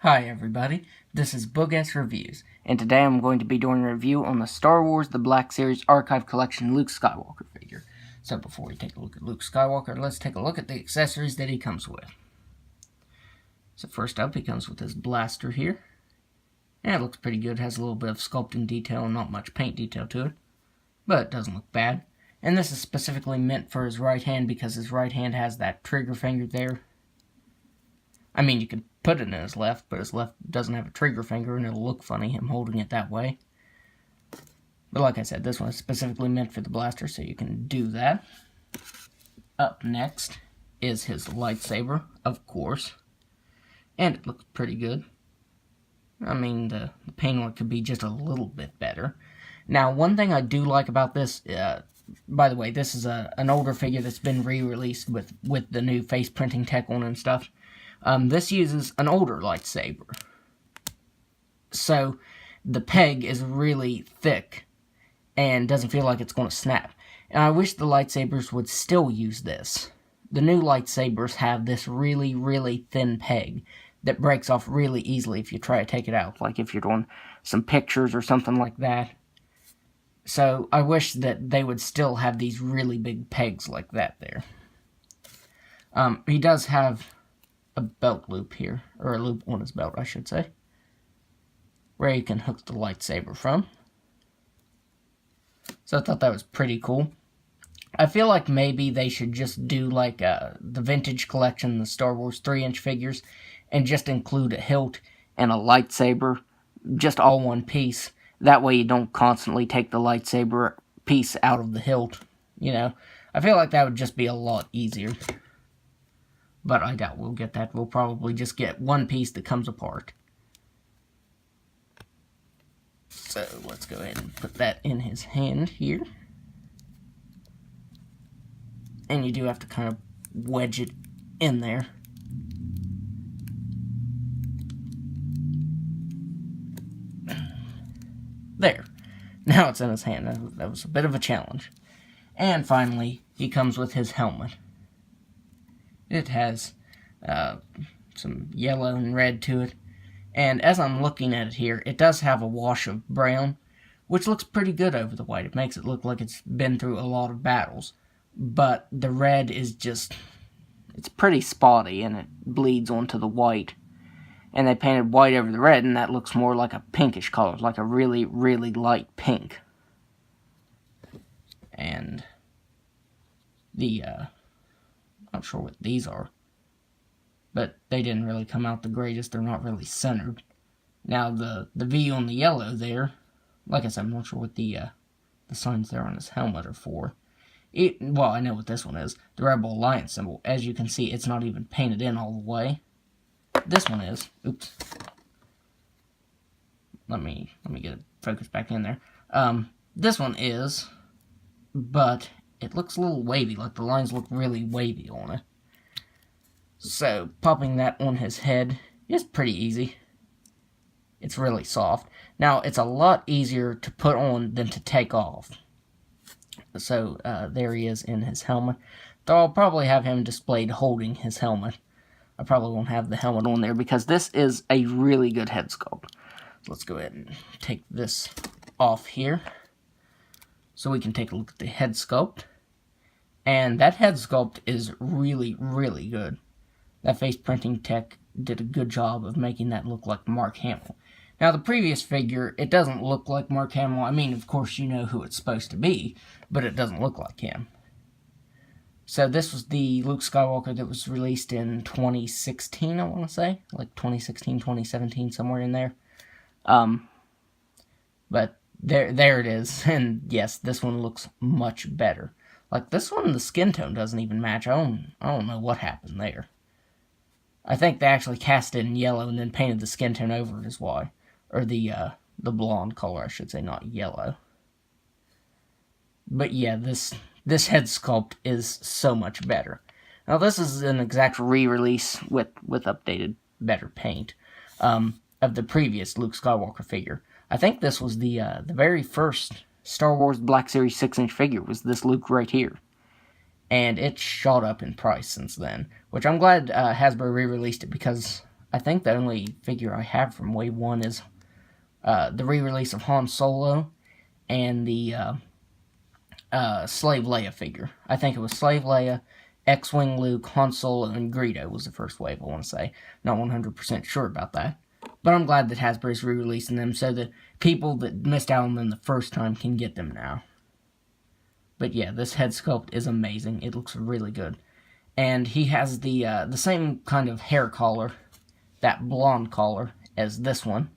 Hi everybody, this is Boogess Reviews, and today I'm going to be doing a review on the Star Wars The Black Series Archive Collection Luke Skywalker figure. So before we take a look at Luke Skywalker, let's take a look at the accessories that he comes with. So first up, he comes with his blaster here. And it looks pretty good, has a little bit of sculpting detail and not much paint detail to it, but it doesn't look bad. And this is specifically meant for his right hand because his right hand has that trigger finger there. I mean, you could put it in his left, but his left doesn't have a trigger finger, and it'll look funny, him holding it that way. But like I said, this one is specifically meant for the blaster, so you can do that. Up next is his lightsaber, of course. And it looks pretty good. I mean, the paint on it could be just a little bit better. Now, one thing I do like about this, by the way, this is an older figure that's been re-released with the new face printing tech on and stuff. This uses an older lightsaber. So, the peg is really thick and doesn't feel like it's going to snap. And I wish the lightsabers would still use this. The new lightsabers have this really, really thin peg that breaks off really easily if you try to take it out. Like if you're doing some pictures or something like that. So, I wish that they would still have these really big pegs like that there. He does have a belt loop here, or a loop on his belt, I should say, where you can hook the lightsaber from. So I thought that was pretty cool. I feel like maybe they should just do like the vintage collection, the Star Wars 3-inch figures, and just include a hilt and a lightsaber, just all one piece. That way you don't constantly take the lightsaber piece out of the hilt, you know. I feel like that would just be a lot easier. But I doubt we'll get that. We'll probably just get one piece that comes apart. So, let's go ahead and put that in his hand here. And you do have to kind of wedge it in there. There. Now it's in his hand. That was a bit of a challenge. And finally, he comes with his helmet. It has some yellow and red to it. And as I'm looking at it here, it does have a wash of brown, which looks pretty good over the white. It makes it look like it's been through a lot of battles. But the red is just, it's pretty spotty, and it bleeds onto the white. And they painted white over the red, and that looks more like a pinkish color, like a really, really light pink. And the, not sure what these are, but they didn't really come out the greatest. They're not really centered. Now, the V on the yellow there, like I said, I'm not sure what the signs there on his helmet are for. Well, I know what this one is. The Rebel Alliance symbol. As you can see, it's not even painted in all the way. This one is. Oops. Let me get it focused back in there. This one is, but it looks a little wavy, like the lines look really wavy on it. So, popping that on his head is pretty easy. It's really soft. Now, it's a lot easier to put on than to take off. So, there he is in his helmet. Though I'll probably have him displayed holding his helmet. I probably won't have the helmet on there because this is a really good head sculpt. Let's go ahead and take this off here so we can take a look at the head sculpt. And that head sculpt is really, really good. That face printing tech did a good job of making that look like Mark Hamill. Now, the previous figure, it doesn't look like Mark Hamill. I mean, of course, you know who it's supposed to be, but it doesn't look like him. So this was the Luke Skywalker that was released in 2016, I want to say. Like 2016, 2017, somewhere in there. But there it is. And yes, this one looks much better. Like this one, the skin tone doesn't even match. I don't know what happened there. I think they actually cast it in yellow and then painted the skin tone over it is why. Or the blonde color, I should say, not yellow. But yeah, this head sculpt is so much better. Now this is an exact re-release with updated, better paint of the previous Luke Skywalker figure. I think this was the very first Star Wars Black Series 6-inch figure was this Luke right here. And it shot up in price since then, which I'm glad Hasbro re-released it because I think the only figure I have from Wave 1 is the re-release of Han Solo and the Slave Leia figure. I think it was Slave Leia, X-Wing Luke, Han Solo, and Greedo was the first wave, I want to say. Not 100% sure about that. But I'm glad that Hasbro's re-releasing them so that people that missed out on them the first time can get them now. But yeah, this head sculpt is amazing. It looks really good. And he has the same kind of hair collar, that blonde collar, as this one.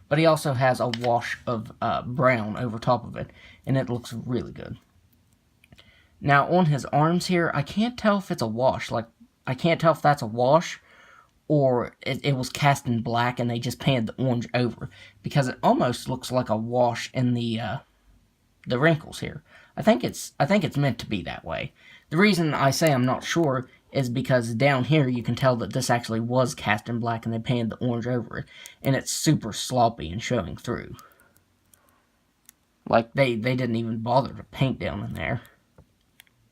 But he also has a wash of brown over top of it, and it looks really good. Now, on his arms here, I can't tell if it's a wash. Like, I can't tell if that's a wash or it was cast in black and they just painted the orange over. Because it almost looks like a wash in the wrinkles here. I think it's meant to be that way. The reason I say I'm not sure is because down here you can tell that this actually was cast in black and they painted the orange over it. And it's super sloppy and showing through. Like, they didn't even bother to paint down in there.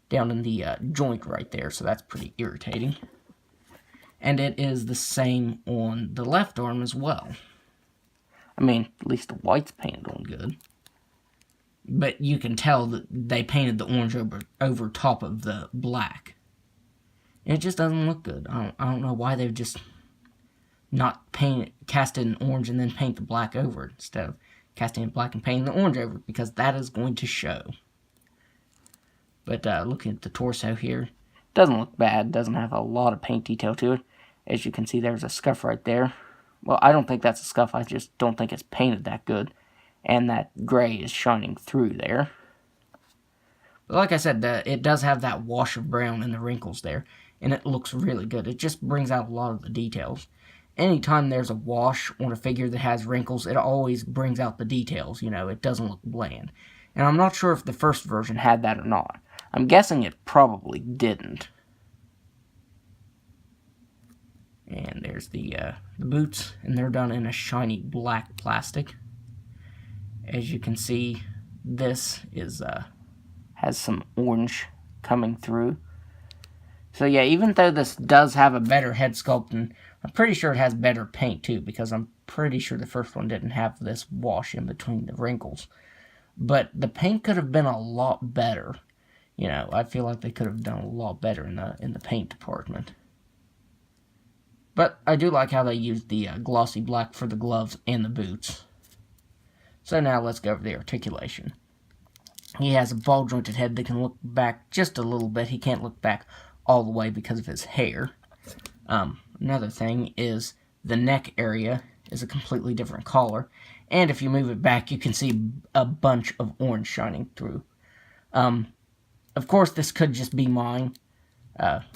Down in the joint right there, so that's pretty irritating. And it is the same on the left arm as well. I mean, at least the white's painted on good. But you can tell that they painted the orange over top of the black. And it just doesn't look good. I don't know why they've just not cast it in orange and then paint the black over it instead of casting it black and painting the orange over it, because that is going to show. But looking at the torso here, doesn't look bad. Doesn't have a lot of paint detail to it. As you can see, there's a scuff right there. Well, I don't think that's a scuff. I just don't think it's painted that good. And that gray is shining through there. But like I said, it does have that wash of brown in the wrinkles there. And it looks really good. It just brings out a lot of the details. Anytime there's a wash on a figure that has wrinkles, it always brings out the details. You know, it doesn't look bland. And I'm not sure if the first version had that or not. I'm guessing it probably didn't. And there's the boots, and they're done in a shiny black plastic. As you can see, this is has some orange coming through. So yeah, even though this does have a better head sculpt, and I'm pretty sure it has better paint too, because I'm pretty sure the first one didn't have this wash in between the wrinkles. But the paint could have been a lot better. You know, I feel like they could have done a lot better in the paint department. But I do like how they used the glossy black for the gloves and the boots. So now let's go over the articulation. He has a ball-jointed head that can look back just a little bit. He can't look back all the way because of his hair. Another thing is the neck area is a completely different color. And if you move it back, you can see a bunch of orange shining through. Of course, this could just be mine,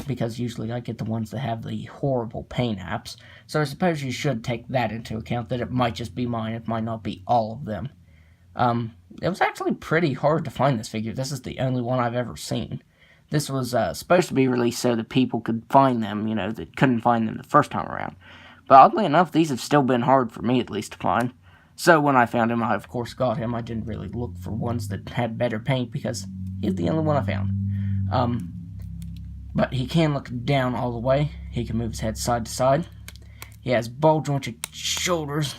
because usually I get the ones that have the horrible paint apps. So I suppose you should take that into account, that it might just be mine, it might not be all of them. It was actually pretty hard to find this figure. This is the only one I've ever seen. This was supposed to be released so that people could find them, you know, that couldn't find them the first time around. But oddly enough, these have still been hard for me, at least, to find. So when I found him, I of course got him. I didn't really look for ones that had better paint, because he's the only one I found. But he can look down all the way. He can move his head side to side. He has ball-jointed shoulders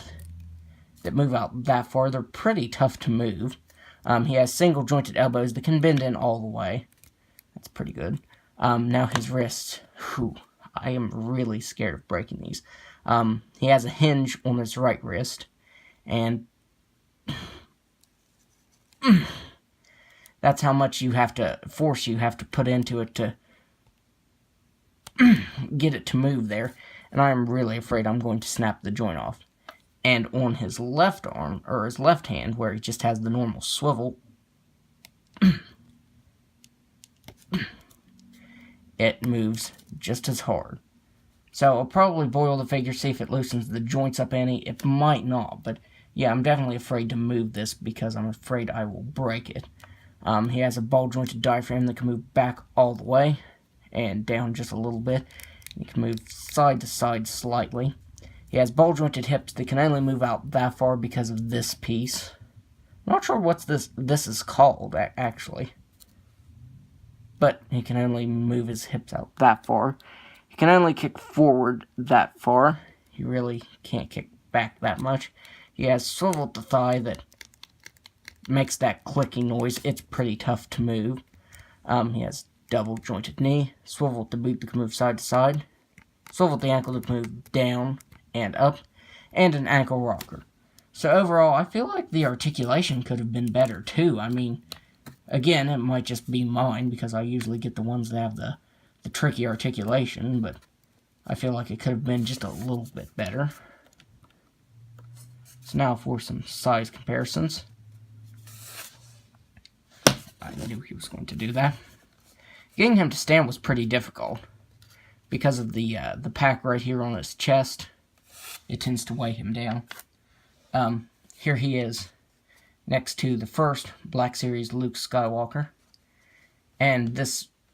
that move out that far. They're pretty tough to move. He has single-jointed elbows that can bend in all the way. That's pretty good. Now his wrists. Whew, I am really scared of breaking these. He has a hinge on his right wrist. And that's how much force you have to put into it to get it to move there. And I am really afraid I'm going to snap the joint off. And on his left arm, or his left hand, where he just has the normal swivel, it moves just as hard. So I'll probably boil the figure, see if it loosens the joints up any. It might not, but yeah, I'm definitely afraid to move this because I'm afraid I will break it. He has a ball-jointed diaphragm that can move back all the way and down just a little bit. He can move side to side slightly. He has ball-jointed hips that can only move out that far because of this piece. I'm not sure what this is called, actually. But he can only move his hips out that far. He can only kick forward that far. He really can't kick back that much. He has swivel at the thigh that makes that clicking noise. It's pretty tough to move. He has double jointed knee, swivel at the boot that can move side to side, swivel at the ankle that can move down and up, and an ankle rocker. So overall, I feel like the articulation could have been better too. I mean, again, it might just be mine because I usually get the ones that have the tricky articulation, but I feel like it could have been just a little bit better. So now for some size comparisons. I knew he was going to do that. Getting him to stand was pretty difficult because of the pack right here on his chest. It tends to weigh him down. Here he is next to the first Black Series Luke Skywalker. And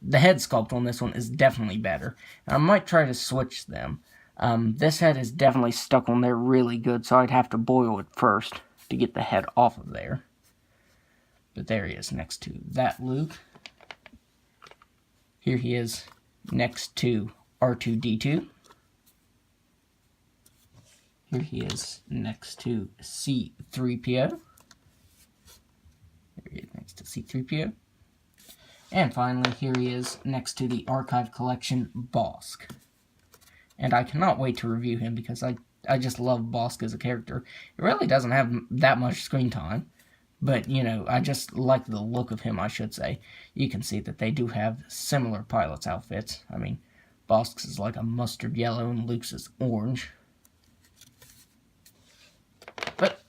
the head sculpt on this one is definitely better. I might try to switch them. This head is definitely stuck on there really good, so I'd have to boil it first to get the head off of there. But there he is next to that Luke. Here he is next to R2-D2. Here he is next to C-3PO. There he is next to C-3PO. And finally, here he is next to the Archive Collection Bosk. And I cannot wait to review him because I just love Bosk as a character. He really doesn't have that much screen time. But, you know, I just like the look of him, I should say. You can see that they do have similar pilot's outfits. I mean, Bosk's is like a mustard yellow and Luke's is orange. But,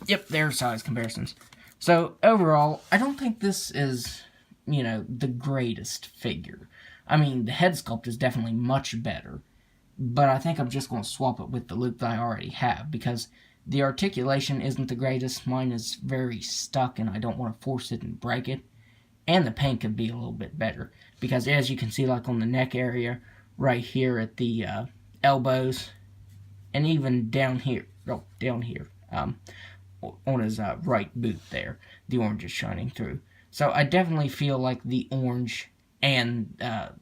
yep, they're size comparisons. So, overall, I don't think this is, you know, the greatest figure. I mean, the head sculpt is definitely much better. But I think I'm just going to swap it with the Luke that I already have because the articulation isn't the greatest. Mine is very stuck and I don't want to force it and break it. And the paint could be a little bit better. Because as you can see, like on the neck area, right here at the elbows, and even down here, on his right boot there, the orange is shining through. So I definitely feel like the orange and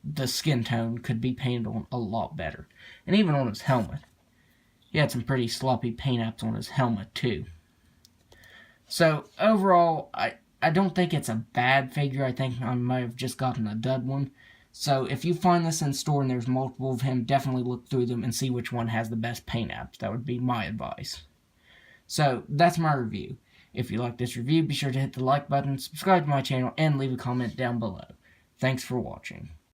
the skin tone could be painted on a lot better. And even on his helmet. He had some pretty sloppy paint apps on his helmet, too. So, overall, I don't think it's a bad figure. I think I might have just gotten a dud one. So, if you find this in store and there's multiple of him, definitely look through them and see which one has the best paint apps. That would be my advice. So, that's my review. If you like this review, be sure to hit the like button, subscribe to my channel, and leave a comment down below. Thanks for watching.